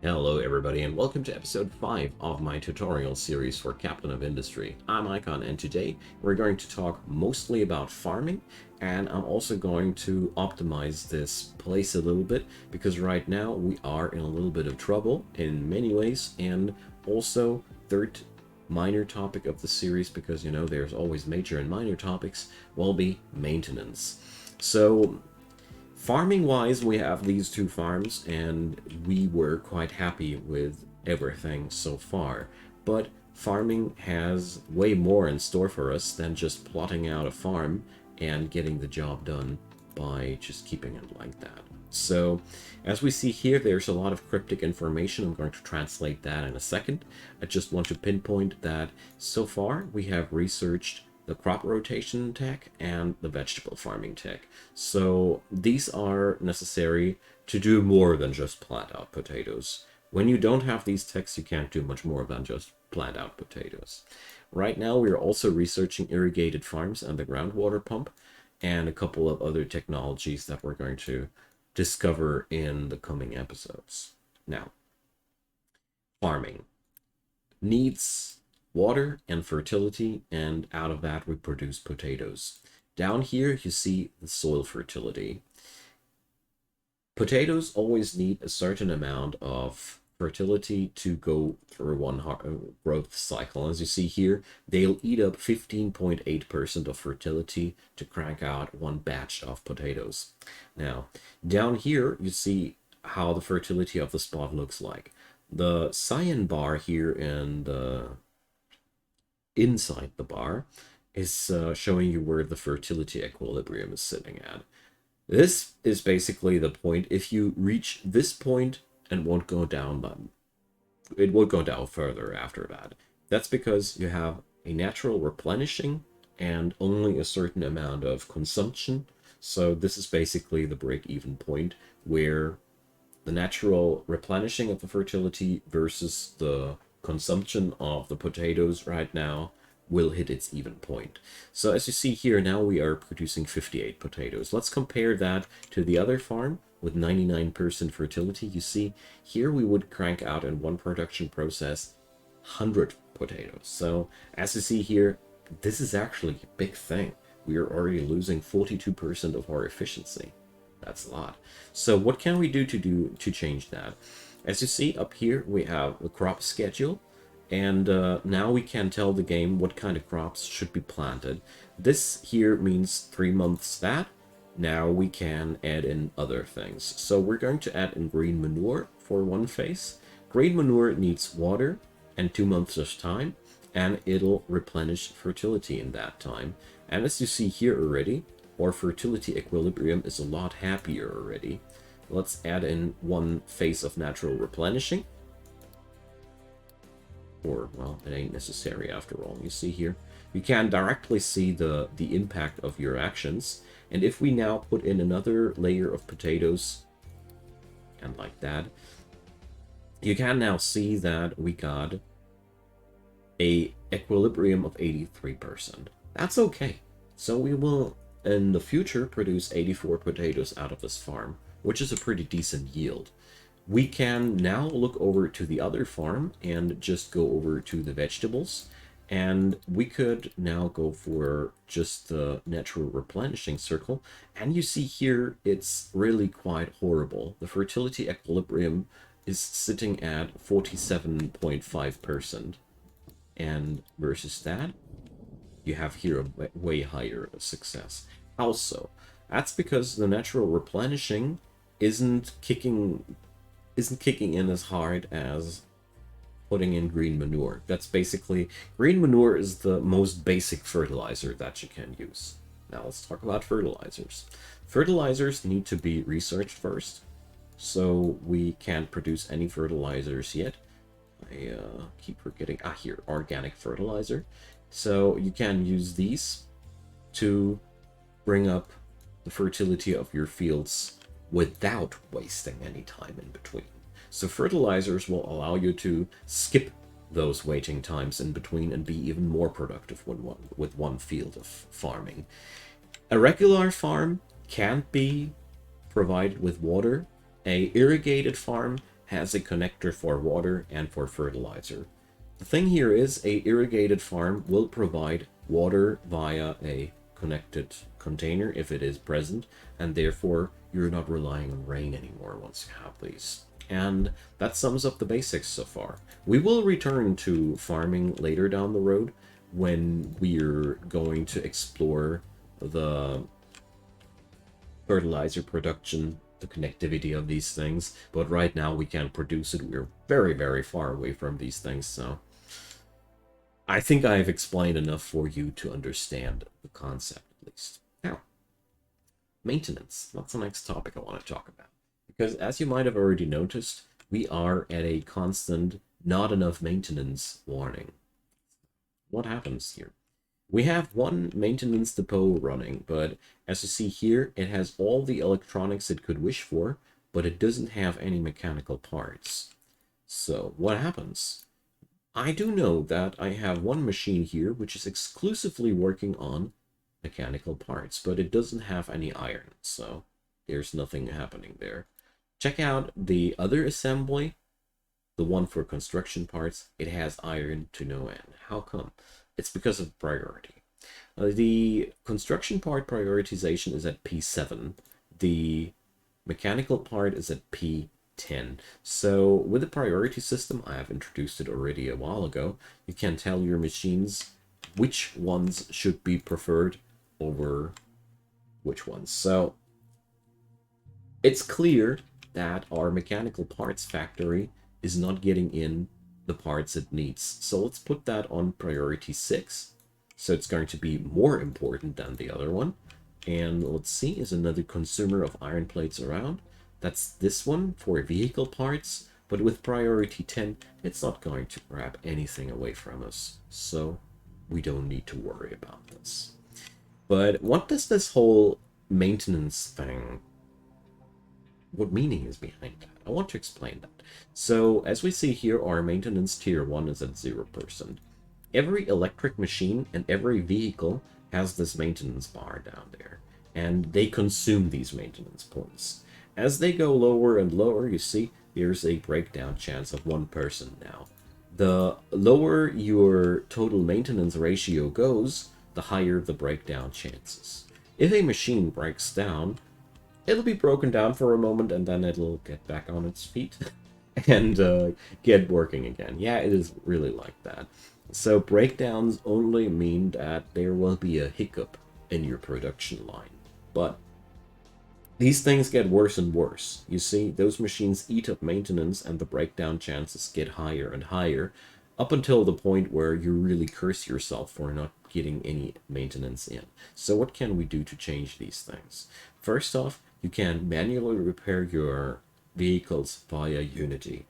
Hello everybody and welcome to episode 5 of my tutorial series for Captain of Industry. I'm Icon and today we're going to talk mostly about farming, and I'm also going to optimize this place a little bit because right now we are in a little bit of trouble in many ways, and also third minor topic of the series, because there's always major and minor topics, will be maintenance. So farming wise, we have these two farms, and we were quite happy with everything so far. But farming has way more in store for us than just plotting out a farm and getting the job done by just keeping it like that. So, as we see here, there's a lot of cryptic information. I'm going to translate that in a second. I just want to pinpoint that so far we have researched the crop rotation tech and the vegetable farming tech. So these are necessary to do more than just plant out potatoes. When you don't have these techs, you can't do much more than just plant out potatoes. Right now, we're also researching irrigated farms and the groundwater pump, and a couple of other technologies that we're going to discover in the coming episodes. Now, farming needs water and fertility, and out of that we produce potatoes. Down here you see the soil fertility. Potatoes always need a certain amount of fertility to go through one growth cycle. As you see here, they'll eat up 15.8% of fertility to crank out one batch of potatoes. Now, down here you see how the fertility of the spot looks like. The cyan bar here in the inside the bar is showing you where the fertility equilibrium is sitting at. This is basically the point. If you reach this point and won't go down, then it will go down further after that. That's because you have a natural replenishing and only a certain amount of consumption. So this is basically the break-even point where the natural replenishing of the fertility versus the consumption of the potatoes right now will hit its even point. So as you see here, now we are producing 58 potatoes. Let's compare that to the other farm with 99% fertility. You see here we would crank out in one production process 100 potatoes. So as you see here, this is actually a big thing. We are already losing 42% of our efficiency. That's a lot. So what can we do to change that? As you see up here, we have the crop schedule, and now we can tell the game what kind of crops should be planted. This here means 3 months that. Now we can add in other things. So we're going to add in green manure for one phase. Green manure needs water and 2 months of time, and it'll replenish fertility in that time. And as you see here already, our fertility equilibrium is a lot happier already. Let's add in one phase of natural replenishing. Or, well, it ain't necessary after all. You see here, you can directly see the impact of your actions. And if we now put in another layer of potatoes, and like that, you can now see that we got a equilibrium of 83%. That's okay. So we will in the future produce 84 potatoes out of this farm, which is a pretty decent yield. We can now look over to the other farm and just go over to the vegetables, and we could now go for just the natural replenishing circle. And you see here, it's really quite horrible. The fertility equilibrium is sitting at 47.5%, and versus that, you have here a way higher success. Also, that's because the natural replenishing isn't kicking in as hard as putting in green manure. That's basically, green manure is the most basic fertilizer that you can use. Now let's talk about fertilizers. Fertilizers need to be researched first, so we can't produce any fertilizers yet. I keep forgetting, here, organic fertilizer. So you can use these to bring up the fertility of your fields without wasting any time in between. So fertilizers will allow you to skip those waiting times in between and be even more productive with one field of farming. A regular farm can't be provided with water. A irrigated farm has a connector for water and for fertilizer. The thing here is a irrigated farm will provide water via a connected container if it is present, and therefore you're not relying on rain anymore once you have these. And that sums up the basics so far. We will return to farming later down the road when we're going to explore the fertilizer production, the connectivity of these things, but right now we can't produce it. We're very, very far away from these things, so I think I've explained enough for you to understand the concept, at least. Now, maintenance. That's the next topic I want to talk about. Because as you might have already noticed, we are at a constant not enough maintenance warning. What happens here? We have one maintenance depot running, but as you see here, it has all the electronics it could wish for, but it doesn't have any mechanical parts. So what happens? I do know that I have one machine here which is exclusively working on mechanical parts, but it doesn't have any iron, so there's nothing happening there. Check out the other assembly, the one for construction parts. It has iron to no end. How come? It's because of priority. The construction part prioritization is at P7. The mechanical part is at P10. So with the priority system, I have introduced it already a while ago, you can tell your machines which ones should be preferred over which ones. So it's clear that our mechanical parts factory is not getting in the parts it needs. So let's put that on priority 6. So it's going to be more important than the other one. And let's see, is another consumer of iron plates around? That's this one for vehicle parts. But with priority 10, it's not going to grab anything away from us. So we don't need to worry about this. But what does this whole maintenance thing, what meaning is behind that? I want to explain that. So as we see here, our maintenance tier 1 is at 0%. Every electric machine and every vehicle has this maintenance bar down there, and they consume these maintenance points. As they go lower and lower, you see there's a breakdown chance of 1 person now. The lower your total maintenance ratio goes, the higher the breakdown chances. If a machine breaks down, it'll be broken down for a moment and then it'll get back on its feet and get working again. Yeah, it is really like that. So breakdowns only mean that there will be a hiccup in your production line. But these things get worse and worse. You see, those machines eat up maintenance and the breakdown chances get higher and higher up until the point where you really curse yourself for not getting any maintenance in. So what can we do to change these things? First off, you can manually repair your vehicles via Unity.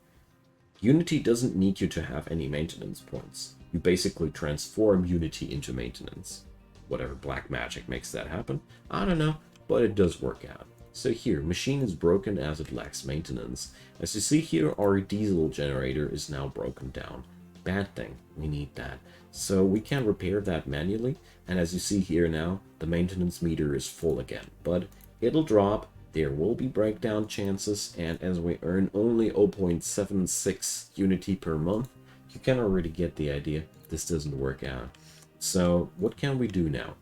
Unity doesn't need you to have any maintenance points. You basically transform Unity into maintenance. Whatever black magic makes that happen, I don't know, but it does work out. So here, machine is broken as it lacks maintenance. As you see here, our diesel generator is now broken down. Bad thing, we need that. So we can repair that manually, and as you see here now, the maintenance meter is full again. But it'll drop, there will be breakdown chances, and as we earn only 0.76 Unity per month, you can already get the idea this doesn't work out. So what can we do now?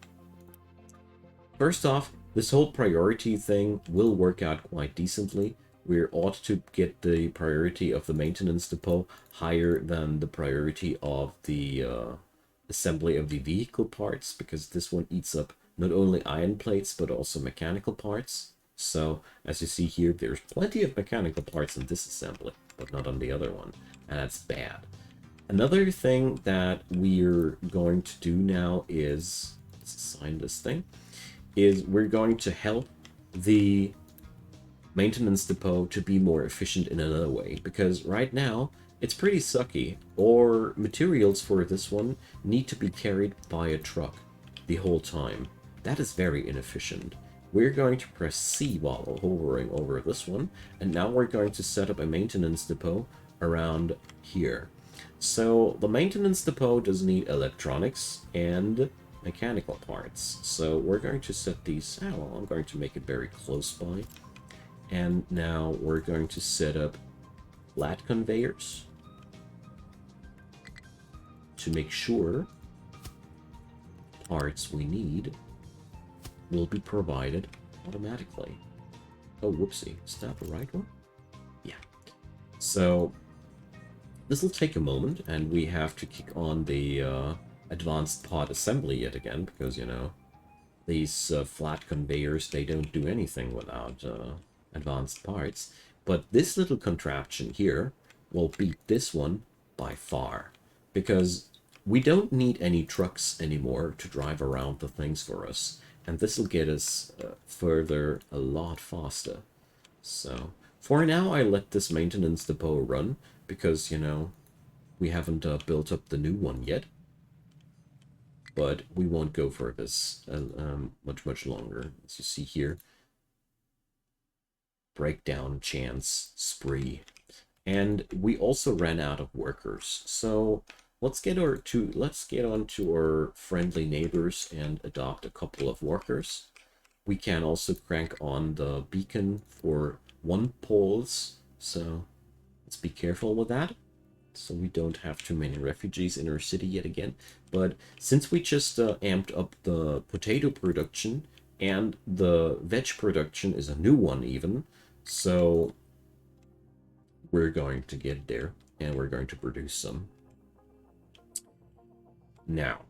First off, this whole priority thing will work out quite decently. We ought to get the priority of the maintenance depot higher than the priority of the assembly of the vehicle parts, because this one eats up not only iron plates but also mechanical parts. So as you see here, there's plenty of mechanical parts in this assembly, but not on the other one, and that's bad. Another thing that we're going to do now is, let's assign this thing, is we're going to help the maintenance depot to be more efficient in another way, because right now it's pretty sucky. Or materials for this one need to be carried by a truck the whole time. That is very inefficient. We're going to press C while hovering over this one, and now we're going to set up a maintenance depot around here. So the maintenance depot does need electronics and mechanical parts. So we're going to set these, well, I'm going to make it very close by. And now we're going to set up flat conveyors to make sure parts we need will be provided automatically. Oh, whoopsie. Is that the right one? Yeah. So this will take a moment, and we have to kick on the advanced pod assembly yet again, because, you know, these flat conveyors, they don't do anything without advanced parts. But this little contraption here will beat this one by far, because we don't need any trucks anymore to drive around the things for us, and this will get us further a lot faster. So for now, I let this maintenance depot run, because, you know, we haven't built up the new one yet. But we won't go for this much longer. As you see here, breakdown chance spree. And we also ran out of workers. So let's get on to our friendly neighbors and adopt a couple of workers. We can also crank on the beacon for 1 poles, so let's be careful with that, so we don't have too many refugees in our city yet again. But since we just amped up the potato production, and the veg production is a new one even, so we're going to get there, and we're going to produce some. Now,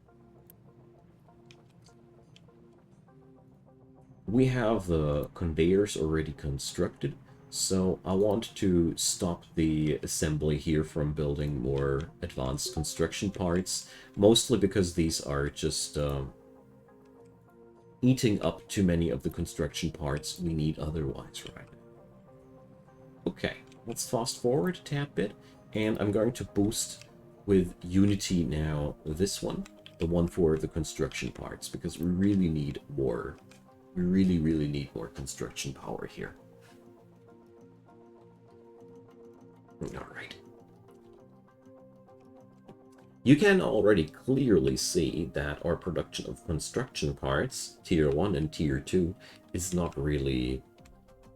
we have the conveyors already constructed, so I want to stop the assembly here from building more advanced construction parts, mostly because these are just eating up too many of the construction parts we need otherwise right now. Okay, let's fast forward a tad bit, and I'm going to boost with Unity now this one, the one for the construction parts, because we really need more. We really need more construction power here. Alright. You can already clearly see that our production of construction parts, Tier 1 and Tier 2, is not really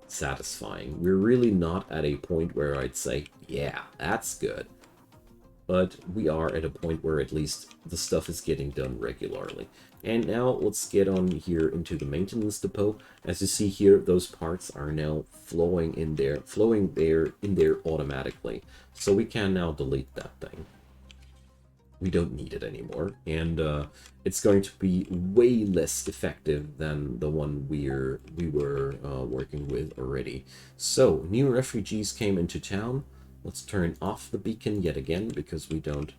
satisfying. We're really not at a point where I'd say, yeah, that's good. But we are at a point where at least the stuff is getting done regularly. And now let's get on here into the maintenance depot. As you see here, those parts are now flowing in there automatically. So we can now delete that thing. We don't need it anymore, and it's going to be way less effective than the one we were working with already. So new refugees came into town. Let's turn off the beacon yet again, because we don't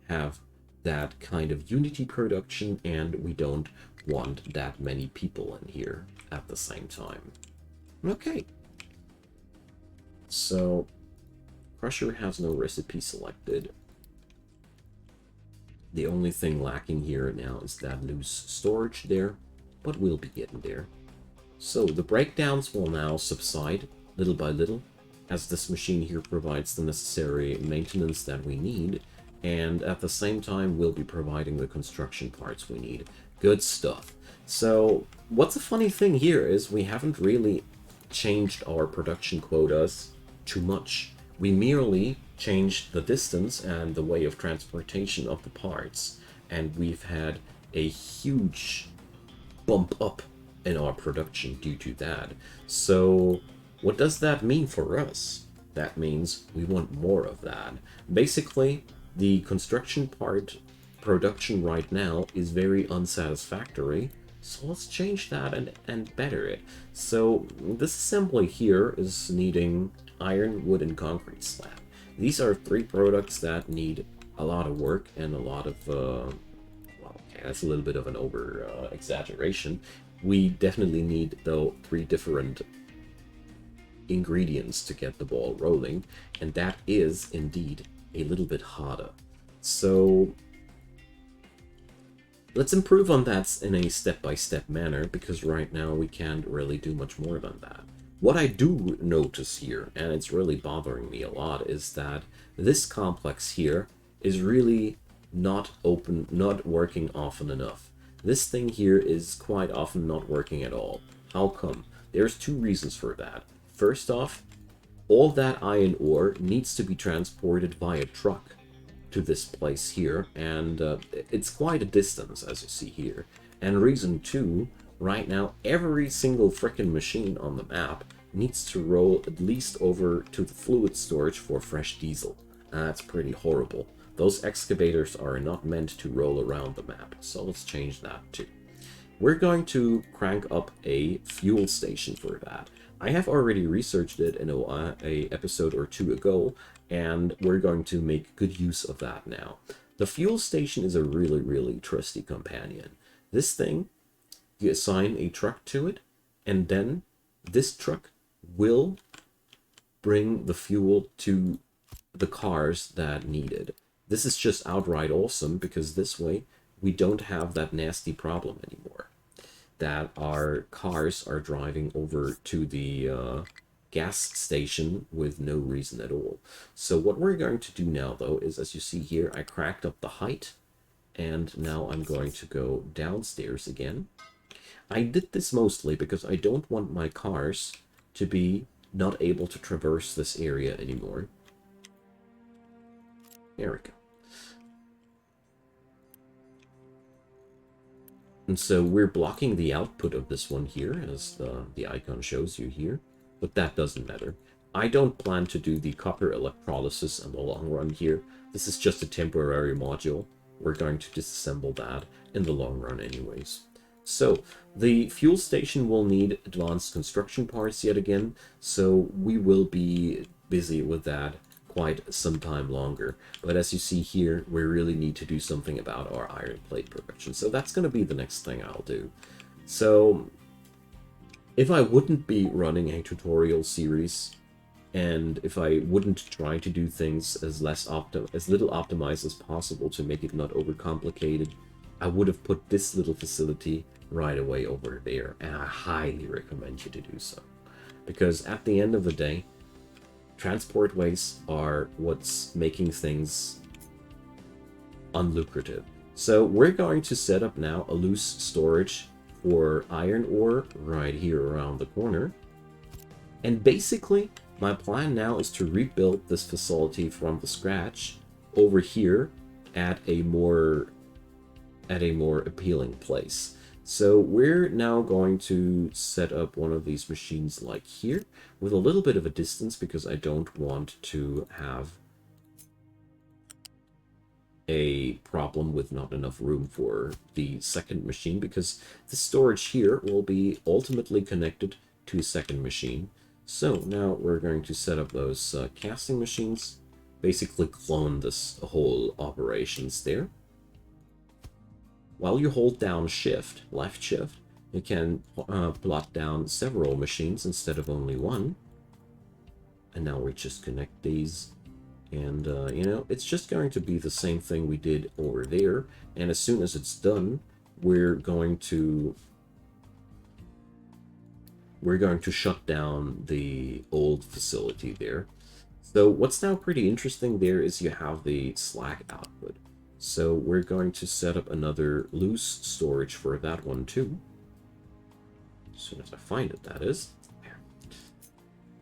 have that kind of Unity production, and we don't want that many people in here at the same time. Okay. So Crusher has no recipe selected. The only thing lacking here now is that loose storage there, but we'll be getting there. So the breakdowns will now subside little by little, as this machine here provides the necessary maintenance that we need, and at the same time we'll be providing the construction parts we need. Good stuff. So what's a funny thing here is we haven't really changed our production quotas too much. We merely changed the distance and the way of transportation of the parts, and we've had a huge bump up in our production due to that. So what does that mean for us? That means we want more of that. Basically, the construction part production right now is very unsatisfactory, so let's change that and better it. So this assembly here is needing iron, wood, and concrete slab. These are 3 products that need a lot of work and a lot of, well, okay, that's a little bit of an exaggeration. We definitely need, though, 3 different ingredients to get the ball rolling, and that is indeed a little bit harder. So let's improve on that in a step-by-step manner, because right now we can't really do much more than that. What I do notice here, and it's really bothering me a lot, is that this complex here is really not working often enough. This thing here is quite often not working at all. How come? There's 2 reasons for that. First off, all that iron ore needs to be transported via truck to this place here, and it's quite a distance, as you see here. And reason two, right now, every single frickin' machine on the map needs to roll at least over to the fluid storage for fresh diesel. And that's pretty horrible. Those excavators are not meant to roll around the map, so let's change that too. We're going to crank up a fuel station for that. I have already researched it in a episode or two ago, and we're going to make good use of that now. The fuel station is a really, really trusty companion. This thing, you assign a truck to it, and then this truck will bring the fuel to the cars that need it. This is just outright awesome, because this way we don't have that nasty problem anymore, that our cars are driving over to the gas station with no reason at all. So what we're going to do now, though, is, as you see here, I cracked up the height, and now I'm going to go downstairs again. I did this mostly because I don't want my cars to be not able to traverse this area anymore. There we go. And so we're blocking the output of this one here, as the icon shows you here, but that doesn't matter. I don't plan to do the copper electrolysis in the long run here. This is just a temporary module. We're going to disassemble that in the long run anyways. So the fuel station will need advanced construction parts yet again, so we will be busy with that quite some time longer. But as you see here, we really need to do something about our iron plate production. So that's going to be the next thing I'll do. So if I wouldn't be running a tutorial series, and if I wouldn't try to do things as little optimized as possible to make it not overcomplicated, I would have put this little facility right away over there, and I highly recommend you to do so. Because at the end of the day, transportways are what's making things unlucrative. So we're going to set up now a loose storage for iron ore right here around the corner. And basically, my plan now is to rebuild this facility from the scratch over here at a more appealing place. So we're now going to set up one of these machines like here with a little bit of a distance, because I don't want to have a problem with not enough room for the second machine, because the storage here will be ultimately connected to a second machine. So now we're going to set up those casting machines, basically clone this whole operations there. While you hold down shift, left shift, you can plot down several machines instead of only one. And now we just connect these. And, you know, it's just going to be the same thing we did over there. And as soon as it's done, we're going to shut down the old facility there. So what's now pretty interesting there is you have the slack output. So we're going to set up another loose storage for that one too. As soon as I find it, that is. There.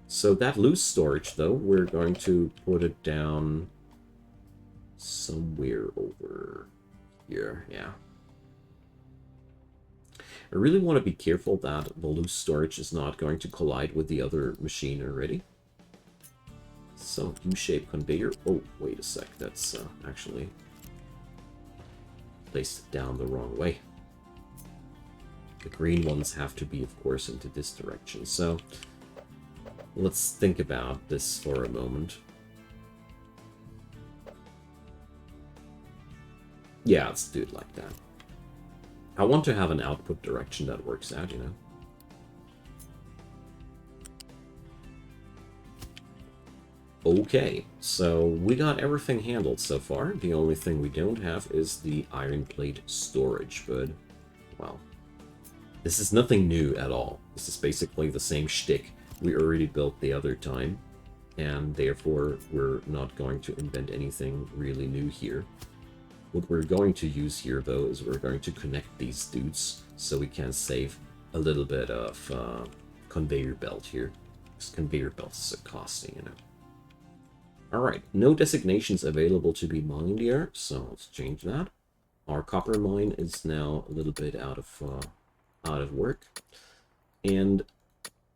So that loose storage, though, we're going to put it down somewhere over here. Yeah. I really want to be careful that the loose storage is not going to collide with the other machine already. Some U-shaped conveyor. Oh, wait a sec. That's actually placed it down the wrong way. The green ones have to be, of course, into this direction. So let's think about this for a moment. Yeah, let's do it like that. I want to have an output direction that works out, you know. Okay, so we got everything handled so far. The only thing we don't have is the iron plate storage, but, well, this is nothing new at all. This is basically the same shtick we already built the other time, and therefore we're not going to invent anything really new here. What we're going to use here, though, is we're going to connect these dudes so we can save a little bit of conveyor belt here. This conveyor belt is so costly, you know. Alright, no designations available to be mined here, so let's change that. Our copper mine is now a little bit out of work. And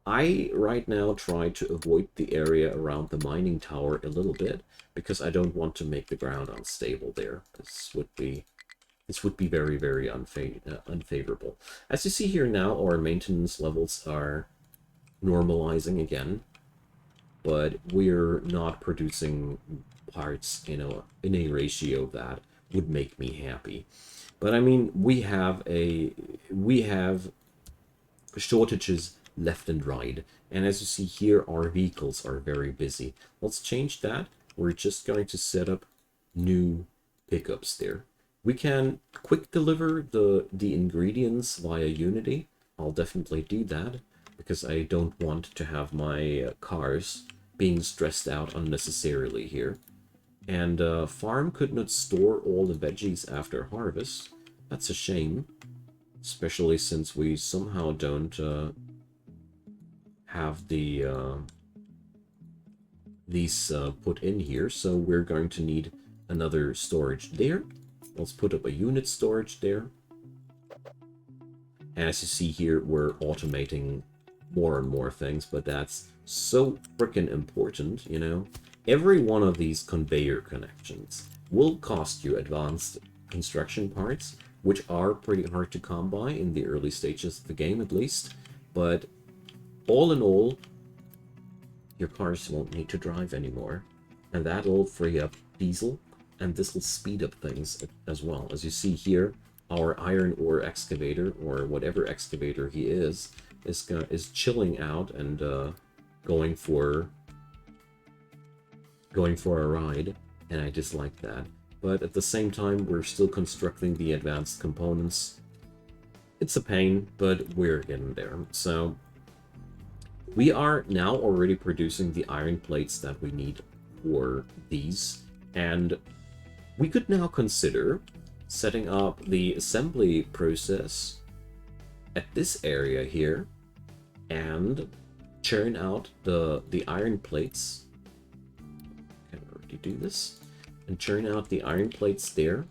I right now try to avoid the area around the mining tower a little bit, because I don't want to make the ground unstable there. This would be very, very unfavorable. As you see here now, our maintenance levels are normalizing again, but we're not producing parts in a ratio that would make me happy. But I mean, we have shortages left and right, and as you see here, our vehicles are very busy. Let's change that. We're just going to set up new pickups there. We can quick deliver the ingredients via Unity. I'll definitely do that, because I don't want to have my cars being stressed out unnecessarily here. And farm could not store all the veggies after harvest. That's a shame, especially since we somehow don't have these put in here. So we're going to need another storage there. Let's put up a unit storage there. As you see here, we're automating more and more things, but that's so freaking important, you know. Every one of these conveyor connections will cost you advanced construction parts, which are pretty hard to come by in the early stages of the game, at least. But all in all, your cars won't need to drive anymore, and that'll free up diesel, and this will speed up things as well. As you see here, our iron ore excavator, or whatever excavator he is chilling out and going for a ride, and I just like that. But at the same time, we're still constructing the advanced components. It's a pain, but we're getting there. So we are now already producing the iron plates that we need for these, and we could now consider setting up the assembly process at this area here and churn out the iron plates. Can already do this, and churn out the iron plates there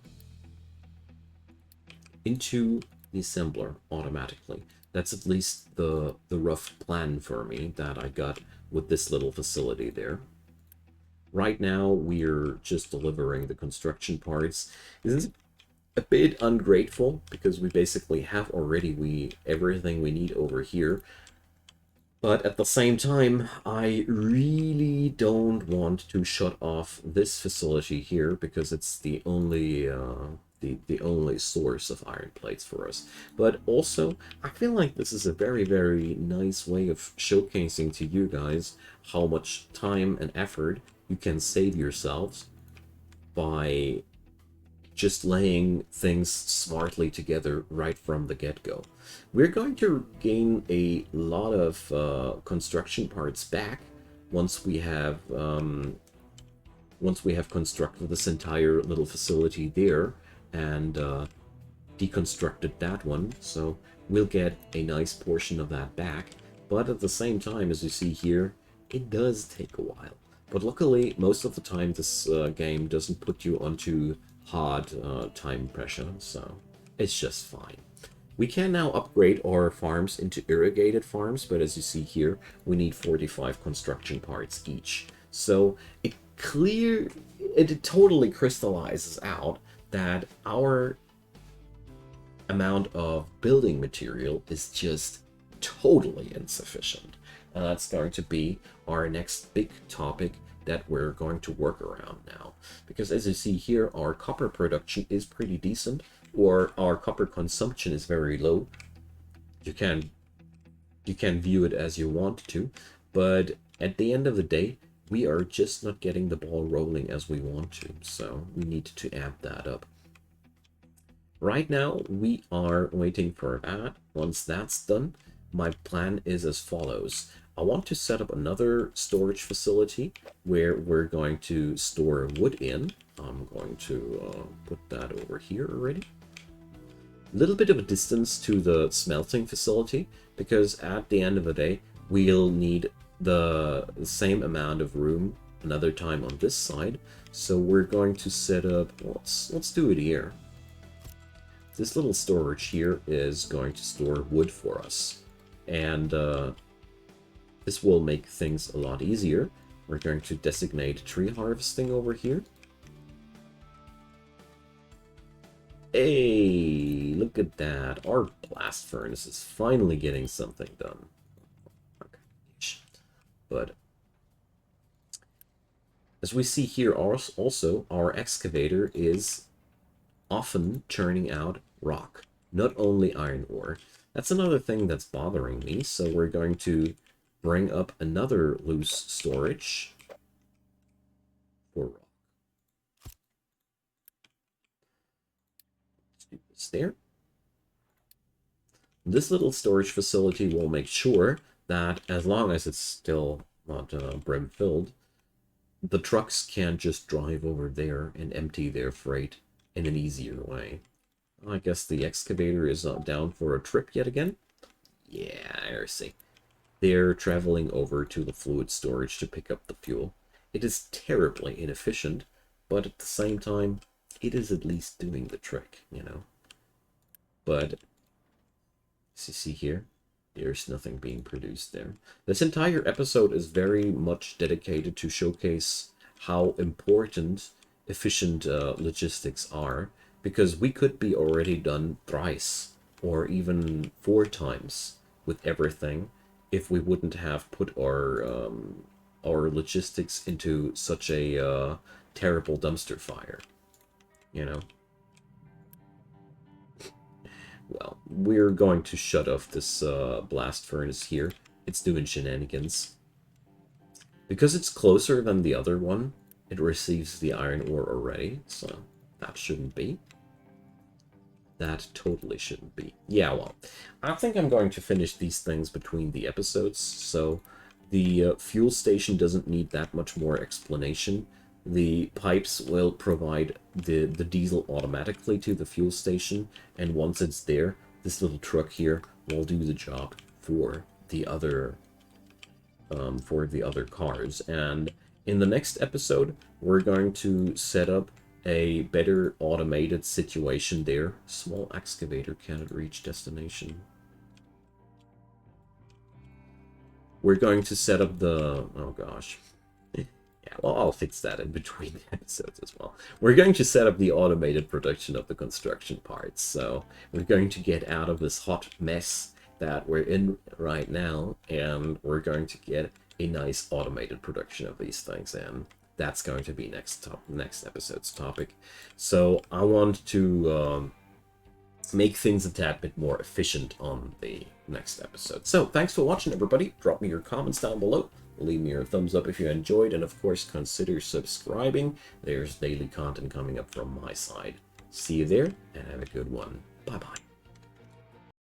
into the assembler automatically. That's at least the rough plan for me that I got with this little facility there. Right now, we're just delivering the construction parts. This is a bit ungrateful, because we basically have already everything we need over here. But at the same time, I really don't want to shut off this facility here, because it's the only the only source of iron plates for us. But also, I feel like this is a very, very nice way of showcasing to you guys how much time and effort you can save yourselves by just laying things smartly together right from the get-go. We're going to gain a lot of construction parts back once we have constructed this entire little facility there and deconstructed that one. So we'll get a nice portion of that back. But at the same time, as you see here, it does take a while. But luckily, most of the time, this game doesn't put you onto hard time pressure, so it's just fine. We can now upgrade our farms into irrigated farms, but as you see here, we need 45 construction parts each. So it totally crystallizes out that our amount of building material is just totally insufficient. And that's going to be our next big topic that we're going to work around now. Because as you see here, our copper production is pretty decent, or our copper consumption is very low. You can view it as you want to, but at the end of the day, we are just not getting the ball rolling as we want to, so we need to amp that up. Right now, we are waiting for that. Once that's done, my plan is as follows. I want to set up another storage facility where we're going to store wood in. I'm going to put that over here already. A little bit of a distance to the smelting facility, because at the end of the day, we'll need the same amount of room another time on this side. So we're going to set up, let's do it here. This little storage here is going to store wood for us. And this will make things a lot easier. We're going to designate tree harvesting over here. Hey, look at that. Our blast furnace is finally getting something done. But as we see here, also our excavator is often churning out rock, not only iron ore. That's another thing that's bothering me, so we're going to bring up another loose storage for rock. Let's do this there. This little storage facility will make sure that as long as it's still not brim filled, the trucks can just drive over there and empty their freight in an easier way. I guess the excavator is down for a trip yet again. Yeah, I see. They're traveling over to the fluid storage to pick up the fuel. It is terribly inefficient, but at the same time, it is at least doing the trick, you know. But, as you see here, there's nothing being produced there. This entire episode is very much dedicated to showcase how important efficient logistics are, because we could be already done thrice or even 4 times with everything if we wouldn't have put our logistics into such a terrible dumpster fire, you know. Well, we're going to shut off this blast furnace here. It's doing shenanigans. Because it's closer than the other one, it receives the iron ore already, so that shouldn't be. That totally shouldn't be. Yeah, well, I think I'm going to finish these things between the episodes, so the fuel station doesn't need that much more explanation. The pipes will provide the diesel automatically to the fuel station, and once it's there, this little truck here will do the job for the other cars. And in the next episode, we're going to set up a better automated situation there. Small excavator cannot reach destination. We're going to set up the... oh gosh. Yeah, well, I'll fix that in between the episodes as well. We're going to set up the automated production of the construction parts. So we're going to get out of this hot mess that we're in right now, and we're going to get a nice automated production of these things, and that's going to be next episode's topic. So I want to make things a tad bit more efficient on the next episode. So thanks for watching, everybody. Drop me your comments down below. Leave me your thumbs up if you enjoyed, and of course consider subscribing. There's daily content coming up from my side. See you there, and have a good one. Bye bye.